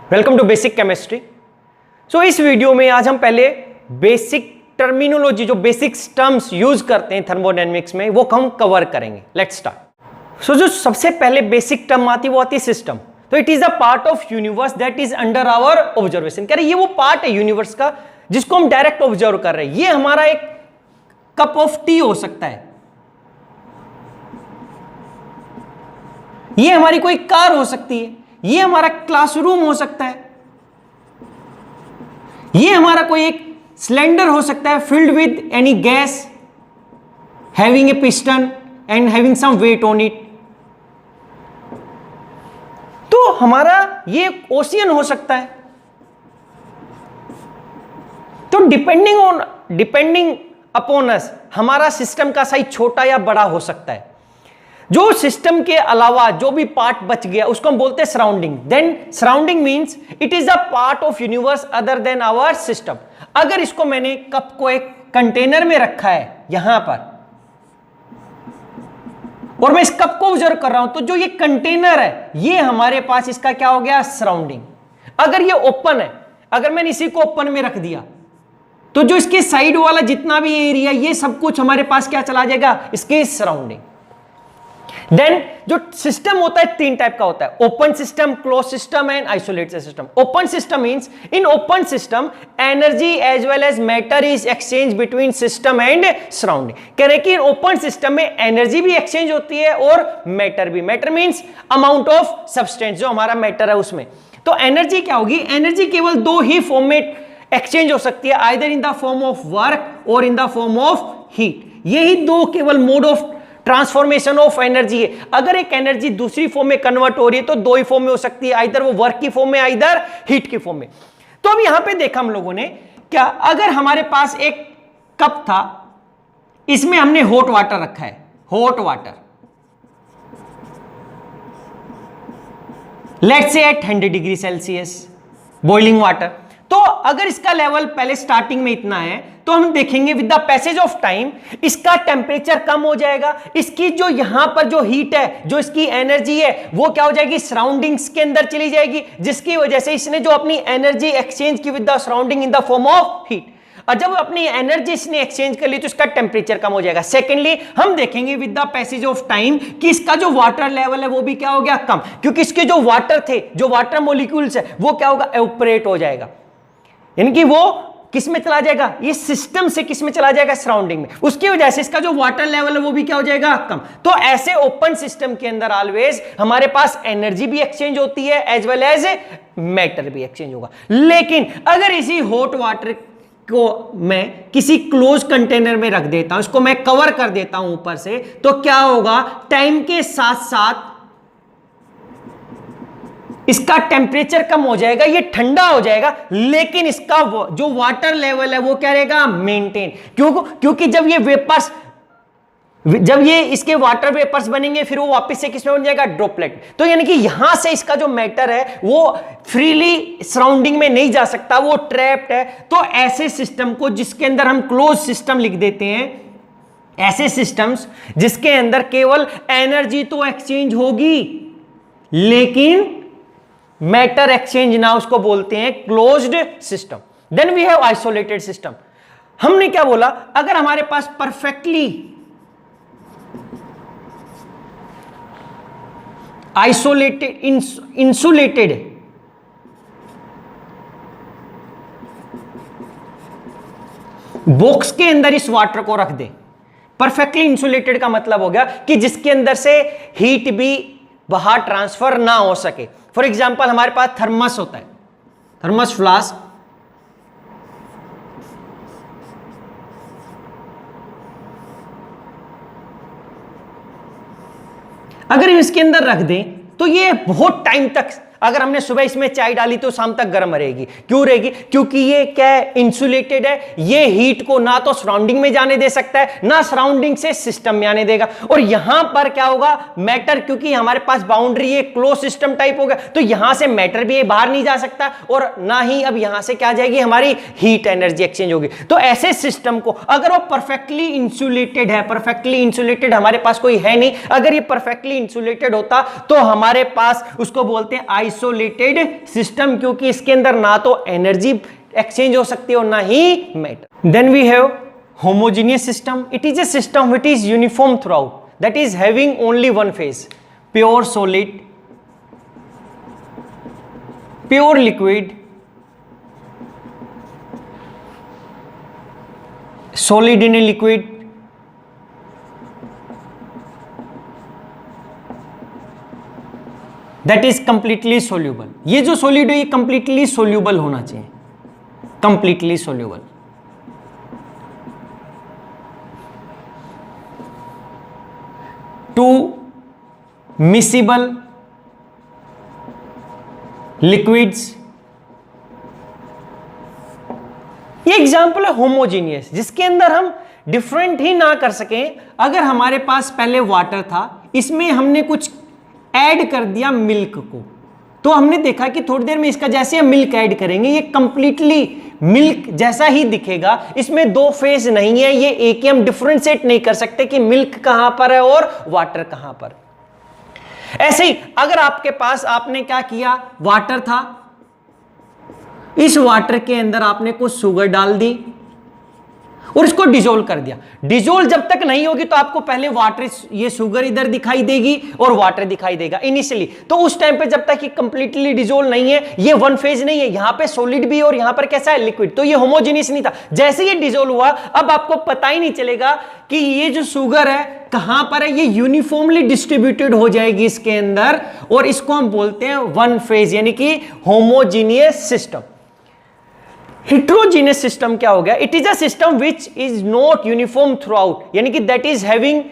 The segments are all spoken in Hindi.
Welcome to basic chemistry. So इस वीडियो में आज हम पहले बेसिक टर्मिनोलॉजी, जो बेसिक टर्म्स यूज करते हैं थर्मोडायनेमिक्स में, वो हम कवर करेंगे। Let's start. सो जो सबसे पहले बेसिक टर्म आती है वो आती है सिस्टम। तो it is a part of universe that is under our observation. कह रहे ये वो पार्ट है यूनिवर्स का जिसको हम डायरेक्ट ऑब्जर्व कर रहे हैं। ये हमारा एक कप ऑफ टी हो सकता है, ये हमारी कोई कार हो सकती है, ये हमारा क्लासरूम हो सकता है, ये हमारा कोई एक सिलेंडर हो सकता है filled with any gas having a piston and having some weight on it. तो हमारा ये ओशियन हो सकता है। तो डिपेंडिंग अपॉन अस हमारा सिस्टम का साइज छोटा या बड़ा हो सकता है। जो सिस्टम के अलावा जो भी पार्ट बच गया उसको हम बोलते हैं surrounding. Then surrounding means it is a part of universe other than our system. अगर इसको मैंने कप को एक कंटेनर में रखा है यहां पर और मैं इस कप को ऑब्जर्व कर रहा हूं, तो जो ये कंटेनर है ये हमारे पास इसका क्या हो गया, सराउंडिंग। अगर ये ओपन है, अगर मैंने इसी को ओपन में रख दिया तो जो इसके साइड वाला जितना भी एरिया, ये सब कुछ हमारे पास क्या चला जाएगा, इसके सराउंडिंग। देन जो सिस्टम होता है तीन टाइप का होता है, open system, close system and isolated system. Open system means in open system energy as well as matter is exchange between system and surrounding. कह रहे कि ओपन सिस्टम में एनर्जी भी एक्सचेंज होती है और मैटर भी। Matter means amount of substance, जो हमारा मैटर है उसमें। तो एनर्जी क्या होगी, एनर्जी केवल दो ही फॉर्म में एक्सचेंज हो सकती है, either in the form of work और in the form of heat. यही दो केवल mode of transformation of energy है। अगर एक एनर्जी दूसरी फॉर्म में कन्वर्ट हो रही है तो दो ही फॉर्म में हो सकती है, आइदर वो वर्क की फॉर्म में, आइदर हीट की फॉर्म में। तो अब यहां पे देखा हम लोगों ने, क्या अगर हमारे पास एक कप था, इसमें हमने हॉट वाटर रखा है, hot water let's say at 100 degree celsius boiling water. तो अगर इसका लेवल पहले स्टार्टिंग में इतना है तो हम देखेंगे with the passage of time इसका टेम्परेचर कम हो जाएगा। इसकी जो यहां पर जो हीट है, जो इसकी एनर्जी है, वो क्या हो जाएगी, सराउंडिंग्स के अंदर चली जाएगी, जिसकी वजह से इसने जो अपनी एनर्जी एक्सचेंज की with the surrounding in the form of heat. और जब अपनी एनर्जी इसने एक्सचेंज कर ली तो इसका टेम्परेचर कम हो जाएगा। सेकेंडली हम देखेंगे with the passage of time कि इसका जो वाटर लेवल है वो भी क्या हो गया, कम, क्योंकि इसके जो वाटर थे, जो वाटर मोलिक्यूल्स है, वो क्या होगा, एवापोरेट हो जाएगा, यानी कि वो किस में चला जाएगा, ये सिस्टम से किस में चला जाएगा, सराउंडिंग में। उसकी वजह से इसका जो वाटर लेवल है वो भी क्या हो जाएगा, कम। तो ऐसे ओपन सिस्टम के अंदर ऑलवेज हमारे पास एनर्जी भी एक्सचेंज होती है एज वेल एज मैटर भी एक्सचेंज होगा। लेकिन अगर इसी हॉट वाटर को मैं किसी क्लोज कंटेनर में रख देता हूं, इसको मैं कवर कर देता हूं ऊपर से, तो क्या होगा, टाइम के साथ साथ इसका टेम्परेचर कम हो जाएगा, ये ठंडा हो जाएगा, लेकिन इसका जो वाटर लेवल है वो क्या रहेगा, मेंटेन। क्योंकि जब ये इसके वाटर वेपर्स बनेंगे फिर वो वापस से किसमें बन जाएगा, ड्रॉपलेट। तो यानी कि यहां से इसका जो मैटर है वो फ्रीली सराउंडिंग में नहीं जा सकता, वो ट्रैप्ड है। तो ऐसे सिस्टम को, जिसके अंदर हम क्लोज सिस्टम लिख देते हैं, ऐसे सिस्टम्स जिसके अंदर केवल एनर्जी तो एक्सचेंज होगी लेकिन मैटर एक्सचेंज ना, उसको बोलते हैं closed system. Then we have isolated system. हमने क्या बोला, अगर हमारे पास परफेक्टली आइसोलेटेड इंसुलेटेड बॉक्स के अंदर इस वाटर को रख दे, परफेक्टली इंसुलेटेड का मतलब हो गया कि जिसके अंदर से हीट भी बाहर ट्रांसफर ना हो सके। फॉर एग्जाम्पल हमारे पास थर्मस होता है, थर्मस फ्लास्क, अगर हम इसके अंदर रख दें तो ये बहुत टाइम तक, अगर हमने सुबह इसमें चाय डाली तो शाम तक गर्म रहेगी। क्यों रहेगी, क्योंकि ये क्या है, इंसुलेटेड है। ये हीट को ना तो सराउंडिंग में जाने दे सकता है, ना सराउंडिंग से सिस्टम में आने देगा। और यहां पर क्या होगा, मैटर, क्योंकि हमारे पास बाउंड्री है, क्लोज सिस्टम टाइप होगा, तो यहां से मैटर भी बाहर नहीं जा सकता और ना ही अब यहां से क्या जाएगी, हमारी हीट एनर्जी एक्सचेंज होगी। तो ऐसे सिस्टम को अगर वो परफेक्टली इंसुलेटेड है, परफेक्टली इंसुलेटेड हमारे पास कोई है नहीं, अगर ये परफेक्टली इंसुलेटेड होता तो हमारे पास उसको बोलते हैं आइसोलेटेड सिस्टम, क्योंकि इसके अंदर ना तो एनर्जी एक्सचेंज हो सकती है और ना ही मैटर। Then we have homogeneous system. It is a system which is uniform throughout, that is having only one phase, pure solid, pure liquid, solid in a liquid, that is completely soluble। ये जो solid है ये completely soluble होना चाहिए, completely soluble। two miscible liquids, ये एग्जाम्पल है होमोजीनियस, जिसके अंदर हम डिफरेंट ही ना कर सकें। अगर हमारे पास पहले वाटर था, इसमें हमने कुछ ऐड कर दिया मिल्क को, तो हमने देखा कि थोड़ी देर में इसका जैसे हम मिल्क ऐड करेंगे ये कंप्लीटली मिल्क जैसा ही दिखेगा, इसमें दो फेज नहीं है, ये एक ही हम डिफरेंशिएट नहीं कर सकते कि मिल्क कहां पर है और वाटर कहां पर। ऐसे ही अगर आपके पास, आपने क्या किया, वाटर था, इस वाटर के अंदर आपने कुछ शुगर डाल दी और इसको डिजोल्व कर दिया। डिजोल्व जब तक नहीं होगी तो आपको पहले वाटर, ये शुगर इधर दिखाई देगी और वाटर दिखाई देगा इनिशियली। तो उस टाइम पे जब तक ये कंप्लीटली डिजोल्व नहीं है, ये वन फेज नहीं है, यहां पे सॉलिड भी और यहां पर कैसा है, लिक्विड, तो ये होमोजेनियस नहीं था। जैसे ये डिजोल्व हुआ, अब आपको पता ही नहीं चलेगा कि ये जो शुगर है कहां पर है, ये यूनिफॉर्मली डिस्ट्रीब्यूटेड हो जाएगी इसके अंदर, और इसको हम बोलते हैं वन फेज, यानी कि होमोजीनियस सिस्टम। हेट्रोजीनियस सिस्टम क्या हो गया, it is a system which is not uniform through out, यानी कि that is having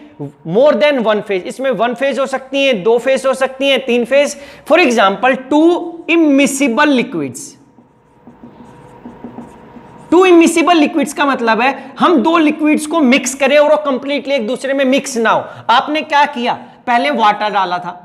more than one phase. इसमें वन फेज हो सकती है, दो फेज हो सकती है, तीन phase. For example to immiscible liquids. To immiscible liquids का मतलब है हम दो लिक्विड्स को मिक्स करें और वो कंप्लीटली एक दूसरे में मिक्स ना हो। आपने क्या किया, पहले वाटर डाला था,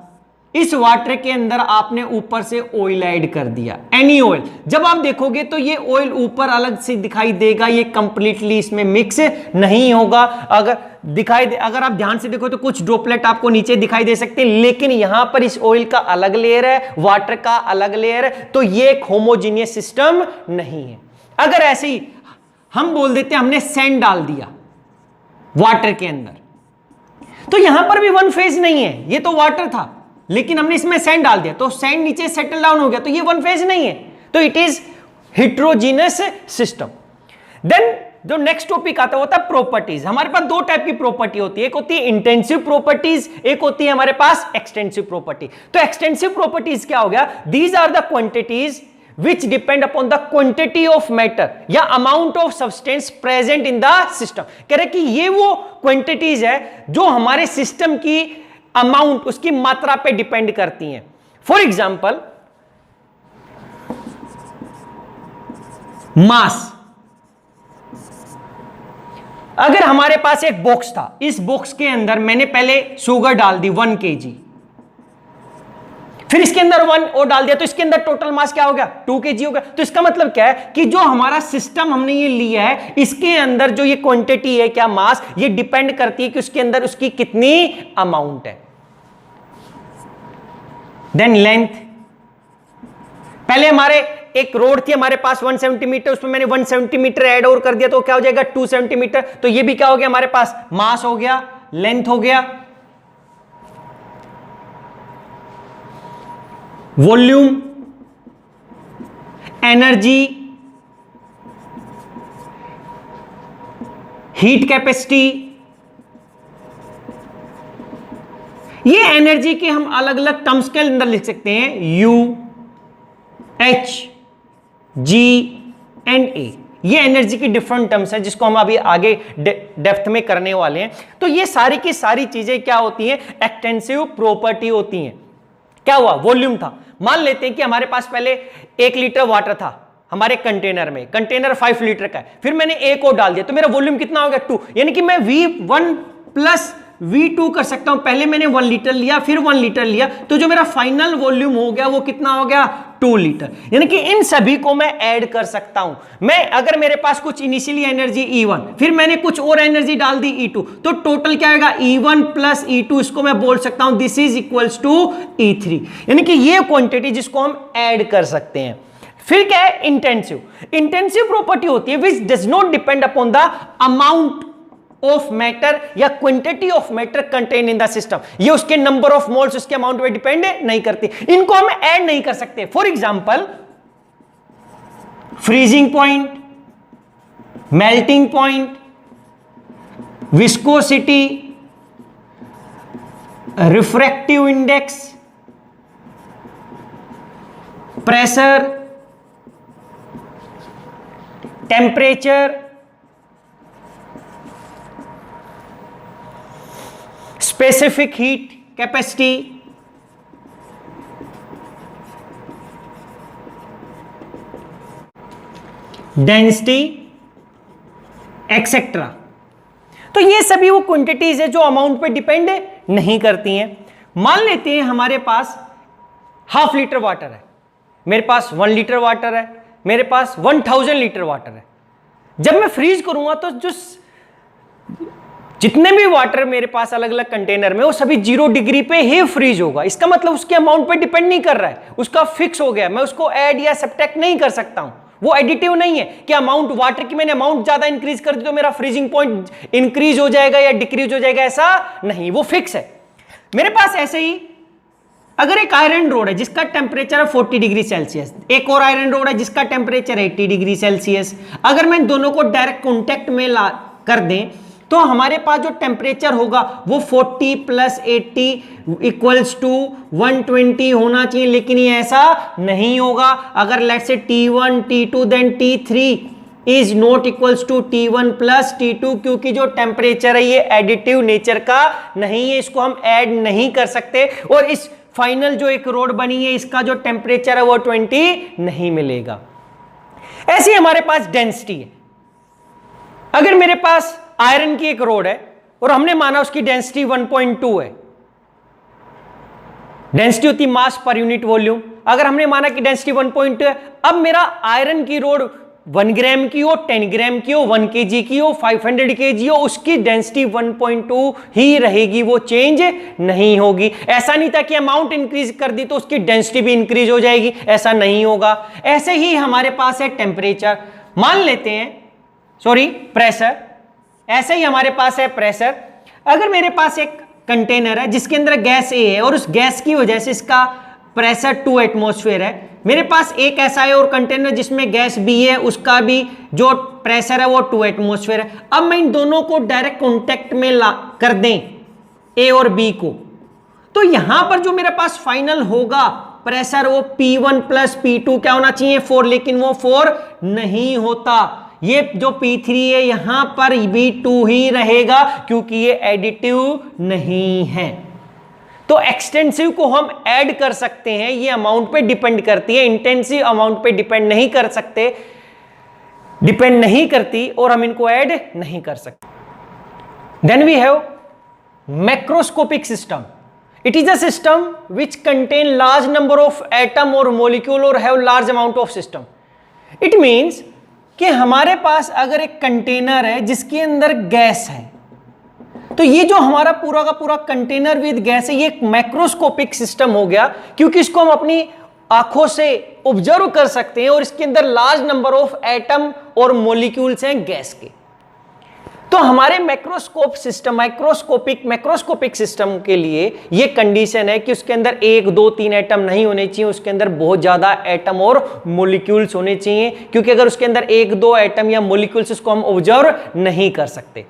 इस वाटर के अंदर आपने ऊपर से ऑयल ऐड कर दिया, एनी ऑयल। जब आप देखोगे तो ये ऑयल ऊपर अलग से दिखाई देगा, ये कंप्लीटली इसमें मिक्स नहीं होगा। अगर आप ध्यान से देखो तो कुछ ड्रॉपलेट आपको नीचे दिखाई दे सकते हैं, लेकिन यहां पर इस ऑयल का अलग लेयर है, वाटर का अलग लेयर है, तो ये एक होमोजीनियस सिस्टम नहीं है। अगर ऐसे ही हम बोल देते हैं हमने सैंड डाल दिया वाटर के अंदर, तो यहां पर भी वन फेज नहीं है, ये तो वाटर था लेकिन हमने इसमें सैंड डाल दिया, तो सैंड नीचे सेटल डाउन हो गया, तो ये वन फेज नहीं है, तो it is heterogeneous system. Then जो नेक्स्ट टॉपिक आता है वो होता है प्रॉपर्टीज। हमारे पास दो टाइप की प्रॉपर्टी होती है, एक होती है इंटेंसिव प्रॉपर्टीज, एक होती है हमारे पास एक्सटेंसिव प्रॉपर्टी। तो एक्सटेंसिव प्रॉपर्टीज क्या हो गया, these are the quantities which depend upon the quantity of matter या amount of substance present in the system। कह रहे कि ये वो quantities है जो हमारे सिस्टम की अमाउंट, उसकी मात्रा पे डिपेंड करती हैं। फॉर एग्जाम्पल मास, अगर हमारे पास एक बॉक्स था, इस बॉक्स के अंदर मैंने पहले शुगर डाल दी 1 kg, फिर इसके अंदर 1 और डाल दिया, तो इसके अंदर टोटल मास क्या हो गया, 2 kg हो गया। तो इसका मतलब क्या है कि जो हमारा सिस्टम हमने ये लिया है, इसके अंदर जो ये क्वांटिटी है, क्या मास, ये डिपेंड करती है कि उसके अंदर उसकी कितनी अमाउंट है। देन लेंथ, पहले हमारे एक रोड थी हमारे पास 1 सेंटीमीटर, उसमें मैंने 1 सेंटीमीटर ऐड और कर दिया, तो क्या हो जाएगा 2 सेंटीमीटर। तो ये भी क्या हो गया, हमारे पास मास हो गया, लेंथ हो गया, वॉल्यूम, एनर्जी, हीट कैपेसिटी। ये एनर्जी के हम अलग अलग टर्म्स के अंदर लिख सकते हैं, यू, एच, जी एंड ए। ये एनर्जी की डिफरेंट टर्म्स हैं जिसको हम अभी आगे डेप्थ में करने वाले हैं। तो ये सारी की सारी चीजें क्या होती हैं, एक्सटेंसिव प्रॉपर्टी होती हैं। क्या हुआ, वॉल्यूम था, मान लेते हैं कि हमारे पास पहले 1 लीटर वाटर था हमारे कंटेनर में, कंटेनर 5 लीटर का है, फिर मैंने 1 और डाल दिया, तो मेरा वॉल्यूम कितना हो गया 2, यानी कि मैं V1 प्लस V2 कर सकता हूं। पहले मैंने 1 लीटर लिया, फिर 1 लीटर लिया, तो जो मेरा फाइनल वॉल्यूम हो गया वो कितना हो गया? 2 लीटर। यानी कि इन सभी को मैं ऐड कर सकता हूं। मैं अगर मेरे पास कुछ इनिशियली एनर्जी E1, फिर मैंने कुछ और एनर्जी डाल दी E2, तो टोटल क्या आएगा? E1 plus E2। इसको मैं बोल सकता हूं this is equals to E3। यानी कि ये क्वांटिटी जिसको हम ऐड कर सकते हैं। फिर क्या है? इंटेंसिव। इंटेंसिव प्रॉपर्टी होती है which does not depend upon the amount of matter या quantity of matter content in the system. ये उसके नंबर ऑफ मोल्स, उसके अमाउंट पे डिपेंड नहीं करती। इनको हम ऐड नहीं कर सकते। For example, freezing point, melting point, viscosity, refractive index, pressure, temperature, specific heat capacity, density, etcetera. तो ये सभी वो क्वांटिटीज है जो अमाउंट पे डिपेंड नहीं करती हैं। मान लेते हैं हमारे पास ½ लीटर वाटर है, मेरे पास 1 लीटर वाटर है, मेरे पास 1000 लीटर वाटर है। जब मैं फ्रीज करूंगा तो जो जितने भी वाटर मेरे पास अलग अलग कंटेनर में, वो सभी 0 डिग्री पे ही फ्रीज होगा। इसका मतलब उसके अमाउंट पे डिपेंड नहीं कर रहा है, उसका फिक्स हो गया। मैं उसको ऐड या सब्ट्रैक्ट नहीं कर सकता हूं। वो एडिटिव नहीं है कि अमाउंट वाटर की मैंने अमाउंट ज्यादा इंक्रीज कर दी तो मेरा फ्रीजिंग पॉइंट इंक्रीज हो जाएगा या डिक्रीज हो जाएगा, ऐसा नहीं, वो फिक्स है मेरे पास। ऐसे ही अगर एक आयरन रोड है जिसका टेम्परेचर है 40 डिग्री सेल्सियस, एक और आयरन रोड है जिसका टेम्परेचर 80 डिग्री सेल्सियस, अगर मैं दोनों को डायरेक्ट कॉन्टेक्ट में ला कर दें तो हमारे पास जो टेम्परेचर होगा वो 40 प्लस 80 इक्वल्स टू 120 होना चाहिए, लेकिन ये ऐसा नहीं होगा। अगर let's say T1, T2 then T3 is not equals to T1 plus T2, क्योंकि जो टेम्परेचर है ये एडिटिव नेचर का नहीं है, इसको हम ऐड नहीं कर सकते। और इस फाइनल जो एक रोड बनी है इसका जो टेम्परेचर है वो 20 नहीं मिलेगा। ऐसे हमारे पास डेंसिटी है। अगर मेरे पास आयरन की एक रोड है और हमने माना उसकी डेंसिटी 1.2 है, डेंसिटी होती मास पर यूनिट वॉल्यूम। अगर हमने माना कि डेंसिटी 1.2 है, अब मेरा आयरन की रोड 1 ग्राम की हो, 10 ग्राम की हो, 1 kg की हो, 500 kg हो, उसकी डेंसिटी 1.2 ही रहेगी, वो चेंज नहीं होगी। ऐसा नहीं था कि अमाउंट इंक्रीज कर दी तो उसकी डेंसिटी भी इंक्रीज हो जाएगी, ऐसा नहीं होगा। ऐसे ही हमारे पास है टेम्परेचर, मान लेते हैं, सॉरी प्रेशर। ऐसे ही हमारे पास है प्रेशर। अगर मेरे पास एक कंटेनर है जिसके अंदर गैस ए है और उस गैस की वजह से इसका प्रेशर 2 एटमॉस्फेयर है, मेरे पास एक ऐसा है और कंटेनर जिसमें गैस बी है, उसका भी जो प्रेशर है वो 2 एटमॉस्फेयर है। अब मैं इन दोनों को डायरेक्ट कॉन्टेक्ट में ला कर दें, ए और बी को, तो यहां पर जो मेरे पास फाइनल होगा प्रेशर वो P1 प्लस P2 क्या होना चाहिए? 4, लेकिन वो 4 नहीं होता। ये जो P3 है यहां पर B2 ही रहेगा, क्योंकि ये एडिटिव नहीं है। तो एक्सटेंसिव को हम ऐड कर सकते हैं, ये अमाउंट पे डिपेंड करती है। इंटेंसिव अमाउंट पे डिपेंड नहीं कर सकते, डिपेंड नहीं करती, और हम इनको ऐड नहीं कर सकते। Then we have macroscopic system. It is a system which contain large number of atom और मोलिक्यूल और have large amount of system. It means कि हमारे पास अगर एक कंटेनर है जिसके अंदर गैस है, तो ये जो हमारा पूरा का पूरा कंटेनर विद गैस है, ये एक मैक्रोस्कोपिक सिस्टम हो गया, क्योंकि इसको हम अपनी आंखों से ऑब्जर्व कर सकते हैं और इसके अंदर लार्ज नंबर ऑफ एटम और मॉलिक्यूल्स हैं गैस के। तो हमारे मैक्रोस्कोपिक सिस्टम के लिए ये कंडीशन है कि उसके अंदर 1, 2, 3 एटम नहीं होने चाहिए, उसके अंदर बहुत ज्यादा एटम और मॉलिक्यूल्स होने चाहिए, क्योंकि अगर उसके अंदर 1, 2 एटम या मॉलिक्यूल्स, उसको हम ऑब्जर्व नहीं कर सकते।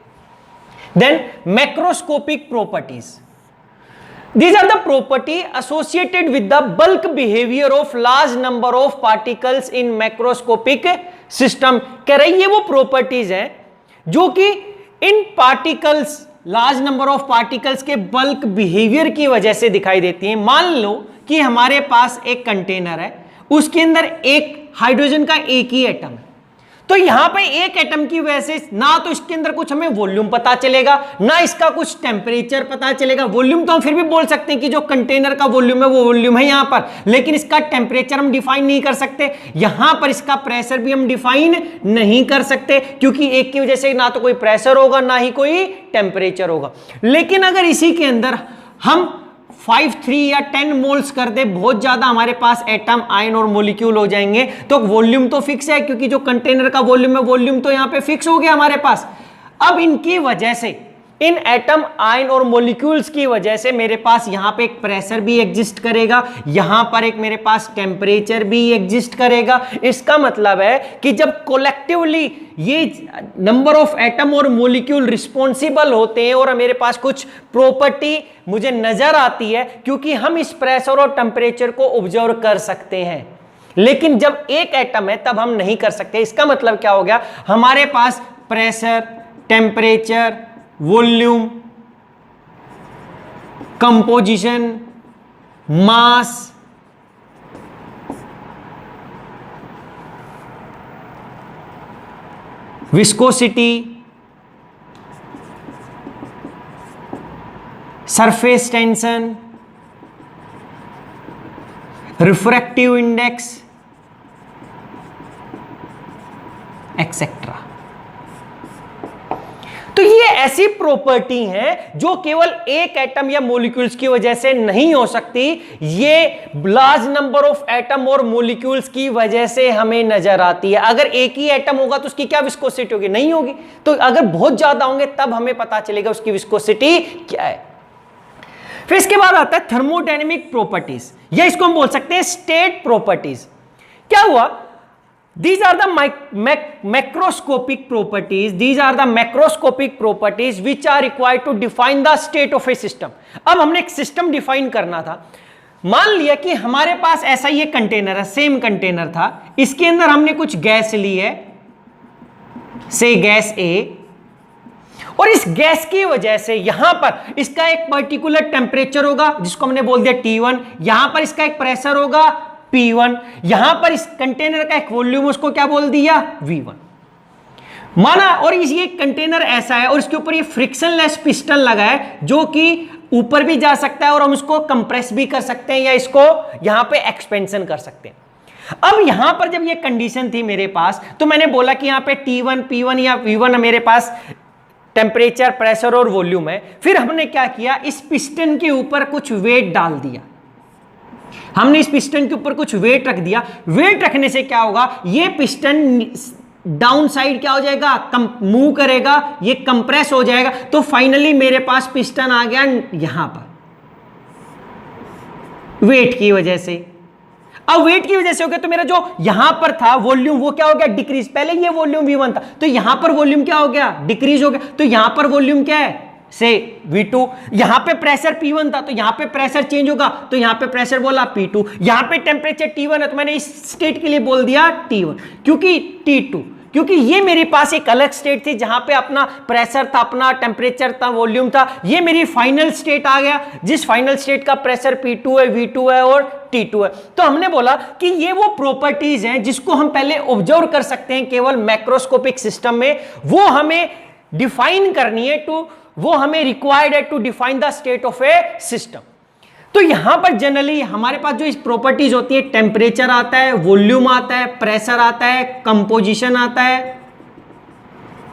Then macroscopic properties, these are the property associated with the bulk behavior of large number of particles in macroscopic system। कह रही है वो प्रॉपर्टीज हैं जो कि इन particles, large number of particles के बल्क बिहेवियर की वजह से दिखाई देती हैं। मान लो कि हमारे पास एक कंटेनर है, उसके अंदर एक हाइड्रोजन का एक ही एटम है, तो यहां पे एक एटम की वजह से ना तो इसके अंदर कुछ हमें वॉल्यूम पता चलेगा, ना इसका कुछ टेम्परेचर पता चलेगा। वॉल्यूम तो हम फिर भी बोल सकते हैं कि जो कंटेनर का वॉल्यूम है वो वॉल्यूम है यहां पर, लेकिन इसका टेम्परेचर हम डिफाइन नहीं कर सकते। यहां पर इसका प्रेशर भी हम डिफाइन नहीं कर सकते, क्योंकि एक की वजह से ना तो कोई प्रेशर होगा ना ही कोई टेम्परेचर होगा। लेकिन अगर इसी के अंदर हम 5, 3 या 10 मोल्स कर दे, बहुत ज्यादा हमारे पास एटम, आयन और मॉलिक्यूल हो जाएंगे, तो वॉल्यूम तो फिक्स है, क्योंकि जो कंटेनर का वॉल्यूम है वॉल्यूम तो यहां पे फिक्स हो गया हमारे पास। अब इनकी वजह से, इन एटम, आयन और मॉलिक्यूल्स की वजह से मेरे पास यहां पे एक प्रेशर भी एग्जिस्ट करेगा, यहां पर एक मेरे पास टेम्परेचर भी एग्जिस्ट करेगा। इसका मतलब है कि जब कोलेक्टिवली ये नंबर ऑफ एटम और मॉलिक्यूल रिस्पॉन्सिबल होते हैं और मेरे पास कुछ प्रॉपर्टी मुझे नजर आती है, क्योंकि हम इस प्रेशर और टेम्परेचर को ऑब्जर्व कर सकते हैं। लेकिन जब एक एटम है तब हम नहीं कर सकते। इसका मतलब क्या हो गया, हमारे पास pressure, temperature, volume, composition, mass, viscosity, surface tension, refractive index, etcetera. तो ये ऐसी प्रॉपर्टी है जो केवल एक एटम या मॉलिक्यूल्स की वजह से नहीं हो सकती, ये लार्ज नंबर ऑफ एटम और मॉलिक्यूल्स की वजह से हमें नजर आती है। अगर एक ही एटम होगा तो उसकी क्या विस्कोसिटी होगी, नहीं होगी। तो अगर बहुत ज्यादा होंगे तब हमें पता चलेगा उसकी विस्कोसिटी क्या है। फिर इसके बाद आता है थर्मोडायनेमिक प्रॉपर्टीज, या इसको हम बोल सकते हैं स्टेट प्रॉपर्टीज। क्या हुआ, These are the macroscopic properties. These are the macroscopic properties which are required to define the state of a system. अब हमने एक सिस्टम डिफाइन करना था। मान लिया कि हमारे पास ऐसा ही एक कंटेनर है, सेम कंटेनर था, इसके अंदर हमने कुछ गैस ली है, से गैस A, और इस गैस की वजह से यहां पर इसका एक पर्टिकुलर टेम्परेचर होगा जिसको हमने बोल दिया T1, यहां पर इसका एक प्रेशर होगा P1, यहां पर इस कंटेनर का एक वॉल्यूम, उसको क्या बोल दिया, V1 माना। और ये कंटेनर ऐसा है और इसके ऊपर ये फ्रिक्शनलेस पिस्टन लगा है जो कि ऊपर भी जा सकता है और हम उसको कंप्रेस भी कर सकते हैं या इसको यहां पे एक्सपेंशन कर सकते हैं। अब यहां पर जब ये कंडीशन थी मेरे पास, तो मैंने बोला कि यहां पे T1, P1 या V1 मेरे पास टेम्परेचर, प्रेशर और वॉल्यूम है। फिर हमने क्या किया, इस पिस्टन के ऊपर कुछ वेट डाल दिया। हमने इस पिस्टन के ऊपर कुछ वेट रख दिया। वेट रखने से क्या होगा, ये पिस्टन डाउन साइड क्या हो जाएगा, मूव करेगा, ये कंप्रेस हो जाएगा। तो फाइनली मेरे पास पिस्टन आ गया यहां पर वेट की वजह से। अब वेट की वजह से हो गया तो मेरा जो यहां पर था वॉल्यूम वो क्या हो गया, डिक्रीज। पहले ये वॉल्यूम V1 था तो यहां पर वॉल्यूम क्या हो गया, डिक्रीज हो गया। तो यहां पर वॉल्यूम क्या है, से V2। यहां पे प्रेशर P1 था तो यहां पे प्रेशर चेंज होगा, तो यहां पे प्रेशर बोला P2। यहां पे टेम्परेचर T1 है तो मैंने इस स्टेट के लिए बोल दिया T1, क्योंकि T2, क्योंकि ये मेरे पास एक अलग स्टेट थी जहां पे अपना प्रेशर था, अपना टेम्परेचर था, वॉल्यूम था। ये मेरी फाइनल स्टेट आ गया, जिस फाइनल स्टेट का प्रेशर P2 है, V2 है और T2 है। तो हमने बोला कि ये वो प्रॉपर्टीज हैं जिसको हम पहले ऑब्जर्व कर सकते हैं केवल मैक्रोस्कोपिक सिस्टम में, वो हमें डिफाइन करनी है, वो हमें रिक्वायर्ड है to define the state of a system. तो यहां पर जनरली हमारे पास जो इस प्रॉपर्टीज होती है, टेम्परेचर आता है, वॉल्यूम आता है, प्रेशर आता है, कंपोजिशन आता है,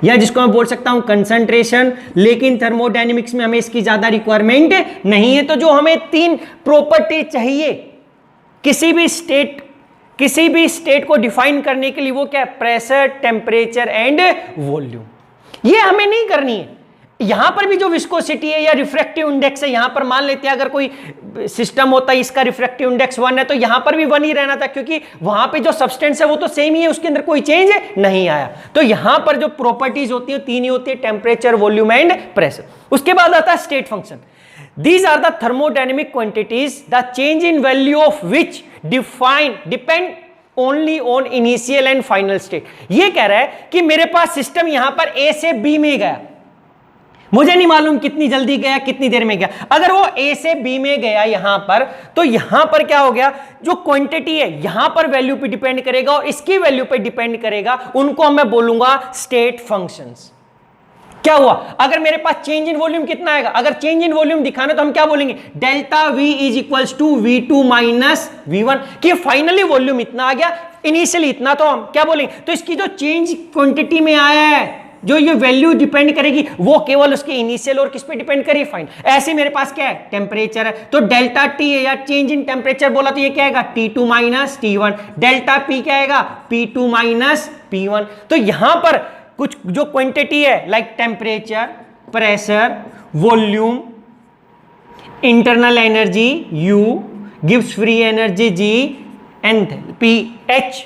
या जिसको मैं बोल सकता हूं कंसंट्रेशन। लेकिन थर्मोडायनेमिक्स में हमें इसकी ज्यादा रिक्वायरमेंट नहीं है। तो जो हमें तीन प्रॉपर्टी चाहिए किसी भी स्टेट को डिफाइन करने के लिए, वो क्या है, प्रेशर, टेम्परेचर एंड वॉल्यूम। ये हमें नहीं करनी है। यहां पर भी जो विस्कोसिटी है या रिफ्रैक्टिव इंडेक्स है, यहां पर मान लेते हैं अगर कोई सिस्टम होता है इसका रिफ्रैक्टिव इंडेक्स 1 है तो यहां पर भी 1 ही रहना था, क्योंकि वहां पे जो सब्सटेंस है वो तो सेम ही है, उसके अंदर कोई चेंज नहीं आया। तो यहां पर जो प्रॉपर्टीज होती है तीन ही होती है, टेम्परेचर, वॉल्यूम एंड प्रेशर। उसके बाद आता है state function. These are the thermodynamic quantities, the change in value of which depend only on initial and final state। ये कह रहा है कि मेरे पास सिस्टम यहां पर A से B में गया, मुझे नहीं मालूम कितनी जल्दी गया, कितनी देर में गया। अगर वो ए से बी में गया यहां पर, तो यहां पर क्या हो गया, जो क्वांटिटी है यहां पर वैल्यू पे डिपेंड करेगा और इसकी वैल्यू पे डिपेंड करेगा, उनको मैं बोलूंगा स्टेट फंक्शंस। क्या हुआ, अगर मेरे पास चेंज इन वॉल्यूम कितना आएगा, अगर चेंज इन वॉल्यूम दिखाना तो हम क्या बोलेंगे, delta V is equals to V2 minus V1, कि फाइनली वॉल्यूम इतना आ गया, इनिशियली इतना, तो हम क्या बोलेंगे, तो इसकी जो चेंज क्वांटिटी में आया है, जो ये वैल्यू डिपेंड करेगी, वो केवल उसके इनिशियल और किस पे डिपेंड करेगी, फाइन। ऐसे मेरे पास क्या है, टेम्परेचर है, तो डेल्टा टी है या चेंज इन टेम्परेचर बोला तो ये क्या आएगा, T2 minus T1, delta P क्या आएगा, P2 माइनस P1। तो यहां पर कुछ जो क्वांटिटी है like temperature, pressure, volume, internal energy U, gives free energy G, enthalpy H,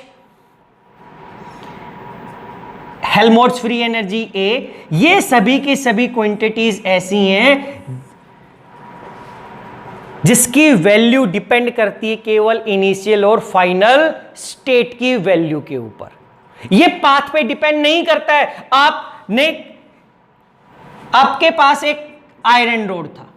Helmholtz free energy A, ये सभी की सभी क्वांटिटीज ऐसी हैं जिसकी वैल्यू डिपेंड करती है केवल इनिशियल और फाइनल स्टेट की वैल्यू के ऊपर। ये पाथ पे डिपेंड नहीं करता है। आपके पास एक आयरन रोड था,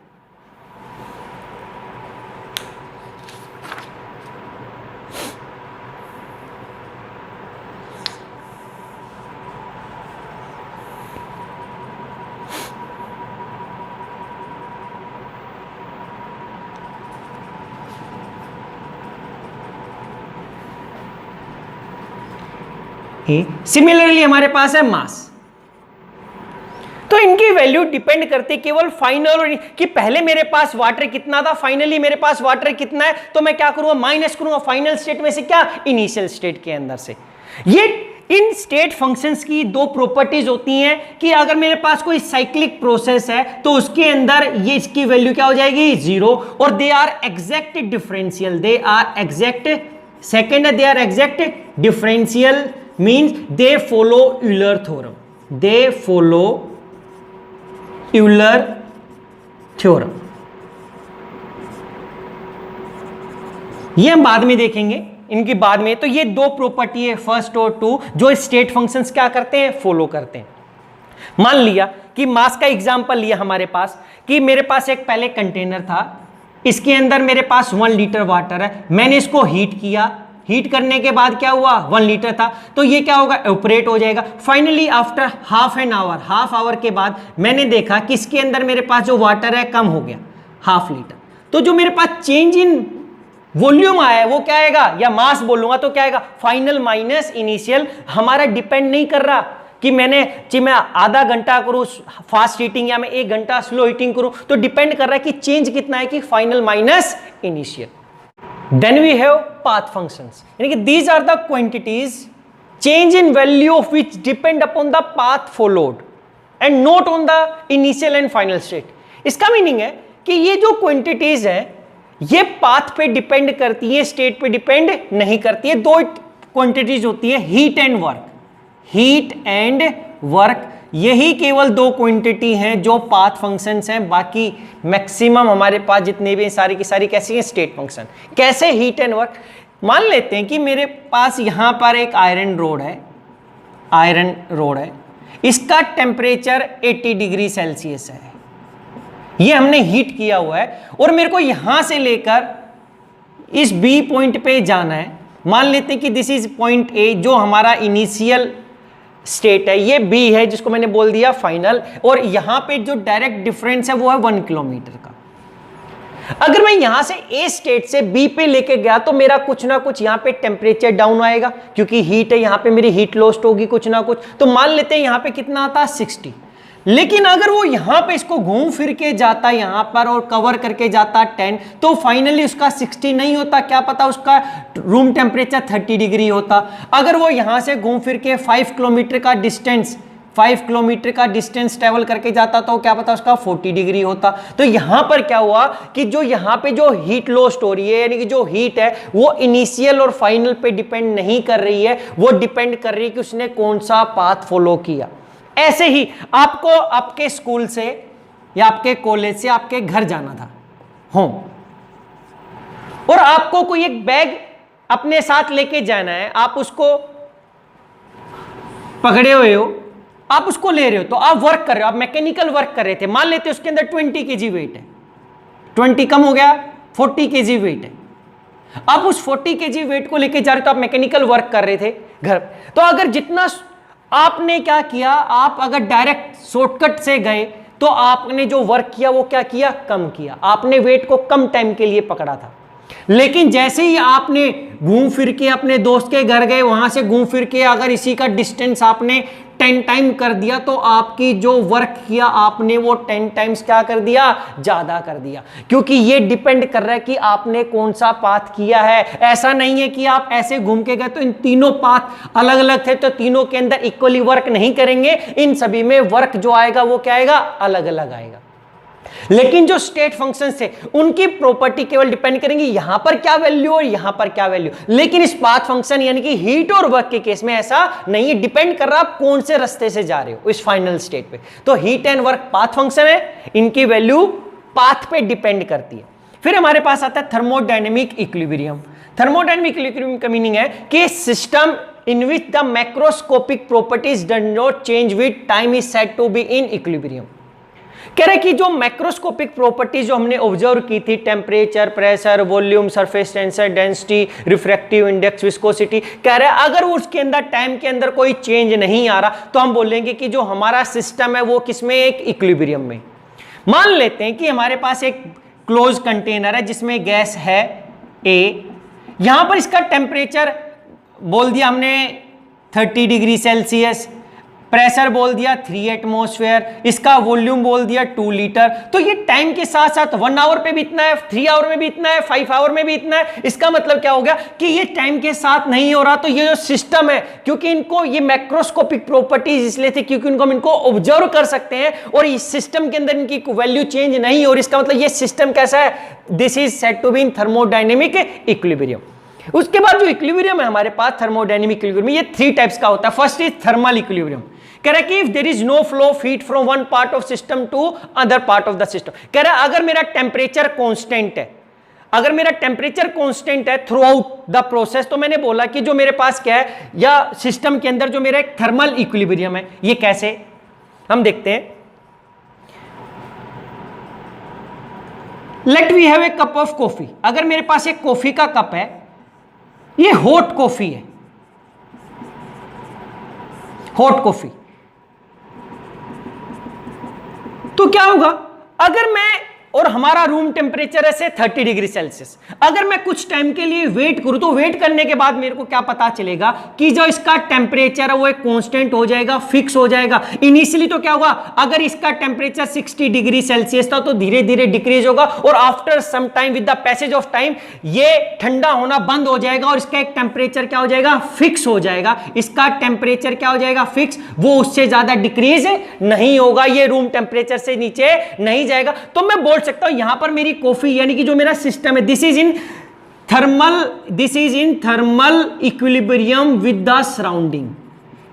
सिमिलरली हमारे पास है मास। तो इनकी वैल्यू डिपेंड करती केवल फाइनल और कि पहले मेरे पास वाटर कितना था, फाइनली मेरे पास वाटर कितना है, तो मैं क्या करूंगा, माइनस करूंगा फाइनल स्टेट में से क्या, इनिशियल स्टेट के अंदर से। ये इन स्टेट फंक्शंस की दो प्रॉपर्टीज होती हैं कि अगर मेरे पास कोई साइक्लिक प्रोसेस है तो उसके अंदर ये इसकी वैल्यू क्या हो जाएगी, 0, और they are exact differential, they are exact, second है they are exact differential means they follow Euler theorem, they follow Euler theorem। ये हम बाद में देखेंगे, इनकी बाद में। तो ये दो प्रॉपर्टी है, फर्स्ट और टू, जो स्टेट फंक्शंस क्या करते हैं, फॉलो करते हैं। मान लिया कि मास का एग्जांपल लिया हमारे पास, कि मेरे पास एक पहले कंटेनर था, इसके अंदर मेरे पास 1 लीटर वाटर है, मैंने इसको हीट किया, हीट करने के बाद क्या हुआ, 1 लीटर था, तो ये क्या होगा, एवपोरेट हो जाएगा। फाइनली आफ्टर हाफ आवर के बाद मैंने देखा कि इसके अंदर मेरे पास जो वाटर है कम हो गया, ½ लीटर। तो जो मेरे पास चेंज इन वॉल्यूम आया है वो क्या आएगा, या मास बोलूंगा तो क्या आएगा, फाइनल माइनस इनिशियल। हमारा डिपेंड नहीं कर रहा कि मैं आधा घंटा करूं फास्ट हीटिंग या मैं 1 घंटा स्लो हीटिंग करूं, तो डिपेंड कर रहा है कि चेंज कितना है, कि final minus initial. Then we have path functions, यानी कि these are the quantities change in value of which depend upon the path followed and not on the initial and final state। इसका मीनिंग है कि ये जो क्वांटिटीज हैं ये पाथ पे डिपेंड करती है, स्टेट पे डिपेंड नहीं करती है। दो क्वांटिटीज होती है, heat and work, heat and work, यही केवल दो क्वांटिटी हैं जो पाथ फंक्शंस हैं। बाकी मैक्सिमम हमारे पास जितने भी सारी की सारी कैसी हैं, स्टेट फंक्शन। कैसे, हीट एंड वर्क। मान लेते हैं कि मेरे पास यहां पर एक आयरन रोड है, इसका टेम्परेचर 80 डिग्री सेल्सियस है, ये हमने हीट किया हुआ है, और मेरे को यहां से लेकर इस बी पॉइंट पे जाना है। मान लेते हैं कि दिस इज पॉइंट ए, जो हमारा इनिशियल स्टेट है, ये बी है जिसको मैंने बोल दिया फाइनल, और यहां पे जो डायरेक्ट डिफरेंस है वो है 1 किलोमीटर का। अगर मैं यहां से ए स्टेट से बी पे लेके गया तो मेरा कुछ ना कुछ यहां पे टेम्परेचर डाउन आएगा, क्योंकि हीट है, यहां पे मेरी हीट लॉस्ट होगी कुछ ना कुछ। तो मान लेते हैं यहां पे कितना आता है, 60। लेकिन अगर वो यहां पे इसको घूम फिर के जाता यहां पर और कवर करके जाता 10, तो फाइनली उसका 60 नहीं होता, क्या पता उसका रूम टेम्परेचर 30 डिग्री होता। अगर वो यहां से घूम फिर के 5 किलोमीटर का डिस्टेंस ट्रेवल करके जाता तो क्या पता उसका 40 डिग्री होता। तो यहां पर क्या हुआ कि जो यहां पे जो हीट लॉस्ट हो रही है, यानी कि जो हीट है वो इनिशियल और फाइनल पे डिपेंड नहीं कर रही है, वो डिपेंड कर रही है कि उसने कौन सा पाथ फॉलो किया। ऐसे ही आपको आपके स्कूल से या आपके कॉलेज से आपके घर जाना था होम, और आपको कोई एक बैग अपने साथ लेके जाना है, आप उसको पकड़े हुए हो, आप उसको ले रहे हो, तो आप वर्क कर रहे हो, आप मैकेनिकल वर्क कर रहे थे, मान लेते उसके अंदर 20 kg वेट है, 20 कम हो गया, 40 kg वेट है, आप उस 40 kg वेट को लेके जा रहे हो, तो आप मैकेनिकल वर्क कर रहे थे घर। तो अगर जितना आपने क्या किया, आप अगर डायरेक्ट शॉर्टकट से गए तो आपने जो वर्क किया वो क्या किया, कम किया, आपने वेट को कम टाइम के लिए पकड़ा था। लेकिन जैसे ही आपने घूम फिर के अपने दोस्त के घर गए, वहां से घूम फिर के अगर इसी का डिस्टेंस आपने 10 टाइम कर दिया, तो आपकी जो वर्क किया आपने वो 10 टाइम्स क्या कर दिया, ज्यादा कर दिया। क्योंकि ये डिपेंड कर रहा है कि आपने कौन सा पाथ किया है। ऐसा नहीं है कि आप ऐसे घूम के गए तो इन तीनों पाथ अलग अलग थे तो तीनों के अंदर इक्वली वर्क नहीं करेंगे, इन सभी में वर्क जो आएगा वो क्या आएगा, अलग अलग आएगा। लेकिन जो स्टेट फंक्शंस थे उनकी प्रॉपर्टी केवल डिपेंड करेंगी यहां पर क्या वैल्यू और यहां पर क्या वैल्यू। लेकिन इस पाथ फंक्शन यानी कि हीट और वर्क के केस में ऐसा नहीं है, डिपेंड कर रहा आप कौन से रास्ते से जा रहे हो इस फाइनल स्टेट पे। तो heat and work path function है, इनकी वैल्यू पाथ पे डिपेंड करती है। फिर हमारे पास आता है थर्मोडायनेमिक इक्विलिब्रियम। थर्मोडायनेमिक इक्विलिब्रियम का मीनिंग है कि system in which the macroscopic properties does not change with time is said to be in equilibrium। कह रहे कि जो मैक्रोस्कोपिक प्रॉपर्टी जो हमने ऑब्जर्व की थी, temperature, pressure, volume, surface tensor, density, refractive index, viscosity, कह रहे अगर उसके अंदर टाइम के अंदर कोई चेंज नहीं आ रहा तो हम बोलेंगे कि जो हमारा सिस्टम है वो किसमें, एक इक्विलिब्रियम में। मान लेते हैं कि हमारे पास एक क्लोज कंटेनर है जिसमें गैस है A, यहां पर इसका टेम्परेचर बोल दिया हमने 30 डिग्री सेल्सियस, प्रेशर बोल दिया 3 एटमॉस्फेयर, इसका वॉल्यूम बोल दिया 2 लीटर। तो ये टाइम के साथ साथ 1 आवर पे भी इतना है, 3 आवर में भी इतना है, 5 आवर में भी इतना है। इसका मतलब क्या हो गया कि ये टाइम के साथ नहीं हो रहा। तो ये जो सिस्टम है, क्योंकि इनको ये मैक्रोस्कोपिक प्रॉपर्टीज इसलिए थी क्योंकि इनको हम इनको ऑब्जर्व कर सकते हैं और इस सिस्टम के अंदर इनकी वैल्यू चेंज नहीं हो रही। इसका मतलब ये सिस्टम कैसा है, this is said to be in thermodynamic equilibrium. उसके बाद जो इक्विलिब्रियम है हमारे पास थर्मोडायनेमिक इक्विलिब्रियम, ये 3 टाइप्स का होता है। First is thermal equilibrium. कह रहा है कि if there is no flow of heat from one part of system to other part of the system. कह रहा है अगर मेरा टेम्परेचर कांस्टेंट है, अगर मेरा टेम्परेचर कांस्टेंट है थ्रू आउट द प्रोसेस, तो मैंने बोला कि जो मेरे पास क्या है या सिस्टम के अंदर जो मेरा एक थर्मल इक्विलिब्रियम है, ये कैसे हम देखते हैं। Let we have a cup of coffee. अगर मेरे पास एक कॉफी का कप है, ये हॉट कॉफी है, हॉट कॉफी, तो क्या होगा अगर मैं, और हमारा रूम टेम्परेचर है 30 डिग्री सेल्सियस, अगर मैं कुछ टाइम के लिए वेट करूं तो वेट करने के बाद मेरे को क्या पता चलेगा कि जो इसका टेम्परेचर है वो एक कांस्टेंट हो जाएगा, फिक्स हो जाएगा। इनिशियली तो क्या होगा, अगर इसका टेम्परेचर 60 डिग्री सेल्सियस था तो धीरे धीरे डिक्रीज होगा और after some time with the passage of time ये ठंडा होना बंद हो जाएगा और इसका एक टेम्परेचर क्या हो जाएगा, फिक्स हो जाएगा। इसका टेम्परेचर क्या हो जाएगा, फिक्स, वो उससे ज्यादा डिक्रीज नहीं होगा, ये रूम टेम्परेचर से नीचे नहीं जाएगा। तो मैं बोल सकता हूं यहां पर मेरी कॉफी यानी कि जो मेरा सिस्टम है, this is in thermal equilibrium with the surrounding,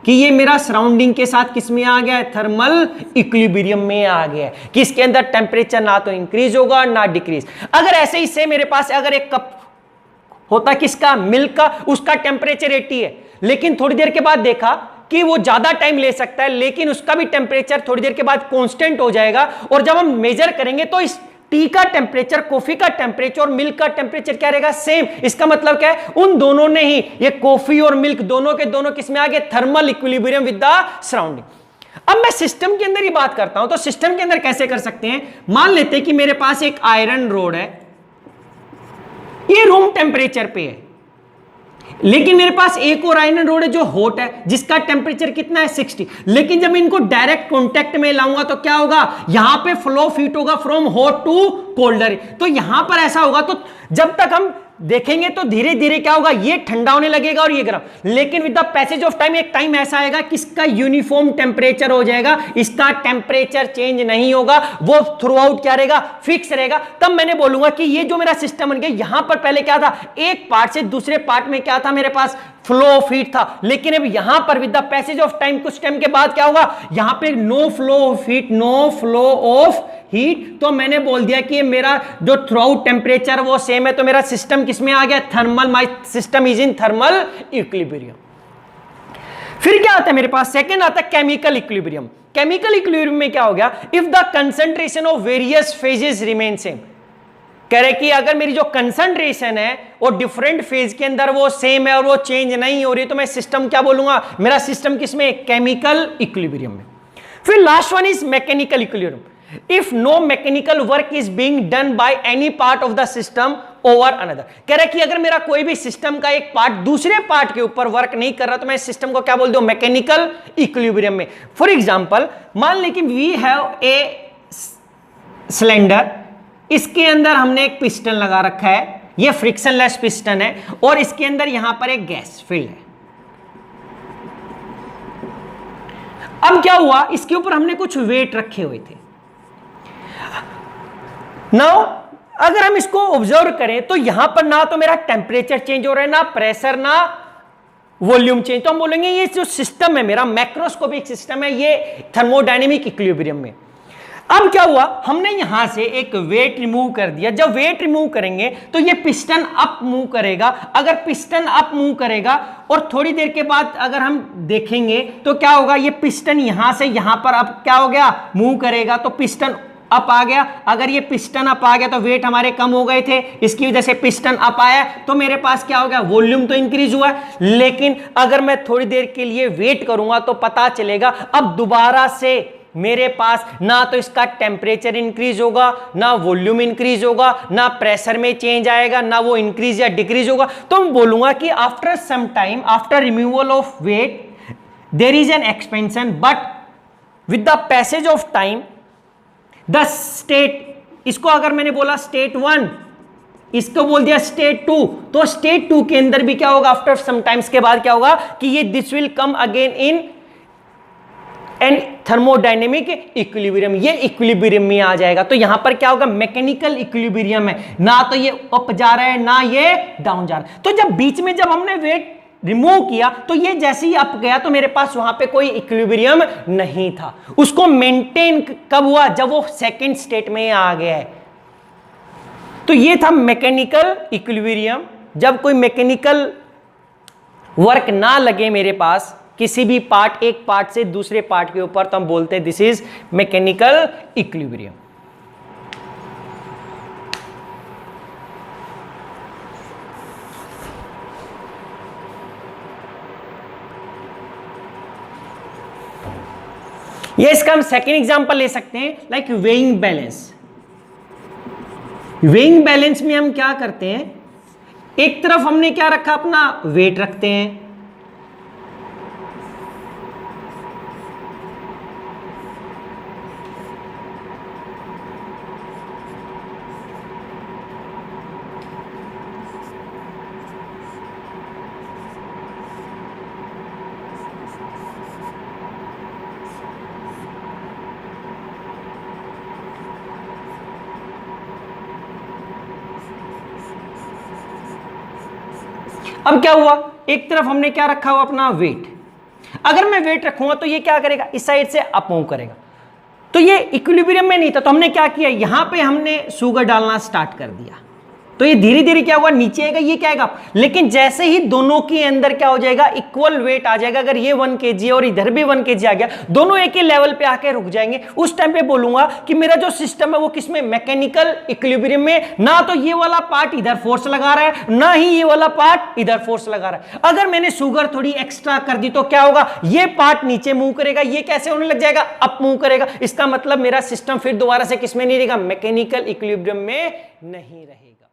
कि ये मेरा सराउंडिंग के साथ किस में आ गया है, थर्मल इक्विलिब्रियम में आ गया है, कि इसके अंदर टेम्परेचर ना तो इंक्रीज होगा ना डिक्रीज। अगर ऐसे ही से मेरे पास अगर एक कप होता किसका, मिल्क का, उसका टेम्परेचर 80 है, लेकिन थोड़ी देर के बाद देखा कि वो ज्यादा टाइम ले सकता है, लेकिन उसका भी टेम्परेचर थोड़ी देर के बाद कांस्टेंट हो जाएगा। और जब हम मेजर करेंगे तो इस टी का टेम्परेचर, कॉफी का टेम्परेचर और मिल्क का टेम्परेचर क्या रहेगा, सेम। इसका मतलब क्या है, उन दोनों ने ही, ये कॉफी और मिल्क दोनों के दोनों किसमें आ गए, thermal equilibrium with the surrounding. अब मैं सिस्टम के अंदर ही बात करता हूं, तो सिस्टम के अंदर कैसे कर सकते हैं। मान लेते हैं कि मेरे पास एक आयरन रोड है, ये रूम टेम्परेचर पे है, लेकिन मेरे पास एक और आयरन रोड है जो हॉट है, जिसका टेम्परेचर कितना है 60। लेकिन जब इनको डायरेक्ट कांटेक्ट में लाऊंगा तो क्या होगा, यहां पे फ्लो ऑफ हीट होगा फ्रॉम हॉट टू कोल्डर। तो यहां पर ऐसा होगा, तो जब तक हम देखेंगे तो धीरे धीरे क्या होगा, ये ठंडा होने लगेगा और ये गर्म, लेकिन with the passage of time एक टाइम ऐसा आएगा कि इसका यूनिफॉर्म टेम्परेचर हो जाएगा, इसका टेम्परेचर चेंज नहीं होगा, वो थ्रू आउट क्या रहेगा, फिक्स रहेगा। तब मैंने बोलूंगा कि ये जो मेरा सिस्टम बन गया, यहां पर पहले क्या था, एक पार्ट से दूसरे पार्ट में क्या था, मेरे पास फ्लो ऑफ हीट था, लेकिन अब यहां पर with the passage of time कुछ टाइम के बाद क्या होगा, यहां पे no flow of heat, no flow of heat. तो मैंने बोल दिया कि मेरा जो थ्रू आउट टेम्परेचर वो सेम है, तो मेरा सिस्टम किसमें आ गया, thermal, my system is in thermal equilibrium. फिर क्या आता है मेरे पास, सेकंड आता है केमिकल इक्विलिब्रियम। केमिकल इक्विलिब्रियम में क्या हो गया, if the concentration of various phases remain same, कह रहे कि अगर मेरी जो कंसंट्रेशन है वो डिफरेंट फेज के अंदर वो सेम है और वो चेंज नहीं हो रही, तो मैं सिस्टम क्या बोलूंगा, मेरा सिस्टम किसमें, केमिकल इक्विलिब्रियम में। फिर last one is mechanical equilibrium, if no mechanical work is being done by any part of the system over another, कह रहे कि अगर मेरा कोई भी सिस्टम का एक पार्ट दूसरे पार्ट के ऊपर वर्क नहीं कर रहा, तो मैं सिस्टम को क्या बोल दूं, मैकेनिकल इक्विलिब्रियम में। फॉर एग्जांपल मान लें कि वी हैव ए सिलेंडर, इसके अंदर हमने एक पिस्टन लगा रखा है, ये फ्रिक्शनलेस पिस्टन है, और इसके अंदर यहां पर एक गैस फिल्ड है। अब क्या हुआ, इसके ऊपर हमने कुछ वेट रखे हुए थे। नाउ अगर हम इसको ऑब्जर्व करें तो यहां पर ना तो मेरा टेम्परेचर चेंज हो रहा है, ना प्रेशर, ना वॉल्यूम चेंज, तो हम बोलेंगे ये जो सिस्टम है मेरा मैक्रोस्कोपिक सिस्टम है, ये थर्मोडायनेमिक इक्विलिब्रियम में। अब क्या हुआ, हमने यहां से एक वेट रिमूव कर दिया। जब वेट रिमूव करेंगे तो ये पिस्टन अप मूव करेगा। अगर पिस्टन अप मूव करेगा और थोड़ी देर के बाद अगर हम देखेंगे तो क्या होगा, ये पिस्टन यहां से यहां पर अब क्या हो गया, मूव करेगा, तो पिस्टन अप आ गया। अगर ये पिस्टन अप आ गया तो वेट हमारे कम हो गए थे, इसकी वजह से पिस्टन अप आया, तो मेरे पास क्या हो गया, वॉल्यूम तो इंक्रीज हुआ। लेकिन अगर मैं थोड़ी देर के लिए वेट करूंगा तो पता चलेगा अब दोबारा से मेरे पास ना तो इसका टेम्परेचर इंक्रीज होगा, ना वॉल्यूम इंक्रीज होगा, ना प्रेशर में चेंज आएगा, ना वो इंक्रीज या डिक्रीज होगा। तो मैं बोलूंगा कि after some time, after removal of weight there is an expansion, but with the passage of time the state, इसको अगर मैंने बोला स्टेट 1, इसको बोल दिया स्टेट 2, तो स्टेट 2 के अंदर भी क्या होगा, आफ्टर सम टाइम्स के बाद क्या होगा कि ये this will come again in and thermodynamic equilibrium, ये इक्विलिब्रियम में आ जाएगा। तो यहां पर क्या होगा, मैकेनिकल इक्विलिब्रियम है, ना तो ये अप जा रहा है ना ये डाउन जा रहा है। तो जब बीच में जब हमने वेट रिमूव किया तो ये जैसे ही अप गया तो मेरे पास वहां पे कोई इक्विलिब्रियम नहीं था। उसको मेंटेन कब हुआ, जब वो सेकंड स्टेट में आ गया है। तो ये था मैकेनिकल इक्विलिब्रियम। जब कोई मैकेनिकल वर्क ना लगे मेरे पास किसी भी पार्ट, एक पार्ट से दूसरे पार्ट के ऊपर, तो हम बोलते हैं दिस इज मैकेनिकल इक्विलिब्रियम। ये इसका हम सेकेंड एग्जांपल ले सकते हैं, like weighing balance. Weighing balance में हम क्या करते हैं, एक तरफ हमने क्या रखा, अपना वेट रखते हैं, अब क्या हुआ, एक तरफ हमने क्या रखा हुआ, अपना वेट। अगर मैं वेट रखूंगा तो ये क्या करेगा, इस साइड से अप मूव करेगा। तो ये इक्विलिब्रियम में नहीं था, तो हमने क्या किया, यहां पे हमने शुगर डालना स्टार्ट कर दिया, तो ये धीरे धीरे क्या हुआ, नीचे आएगा, ये क्या आएगा। लेकिन जैसे ही दोनों के अंदर क्या हो जाएगा, इक्वल वेट आ जाएगा। अगर ये 1 kg और इधर भी 1 kg आ गया, दोनों एक ही लेवल पे आके रुक जाएंगे। उस टाइम पे बोलूंगा कि मेरा जो सिस्टम है वो किसमें, मैकेनिकल इक्विलिब्रियम में। ना तो ये वाला पार्ट इधर फोर्स लगा रहा है, ना ही ये वाला पार्ट इधर फोर्स लगा रहा है। अगर मैंने शुगर थोड़ी एक्स्ट्रा कर दी तो क्या होगा, ये पार्ट नीचे मूव करेगा, ये कैसे होने लग जाएगा, अप मूव करेगा। इसका मतलब मेरा सिस्टम फिर दोबारा से किसमें नहीं रहेगा, मैकेनिकल इक्विलिब्रियम में नहीं रहेगा।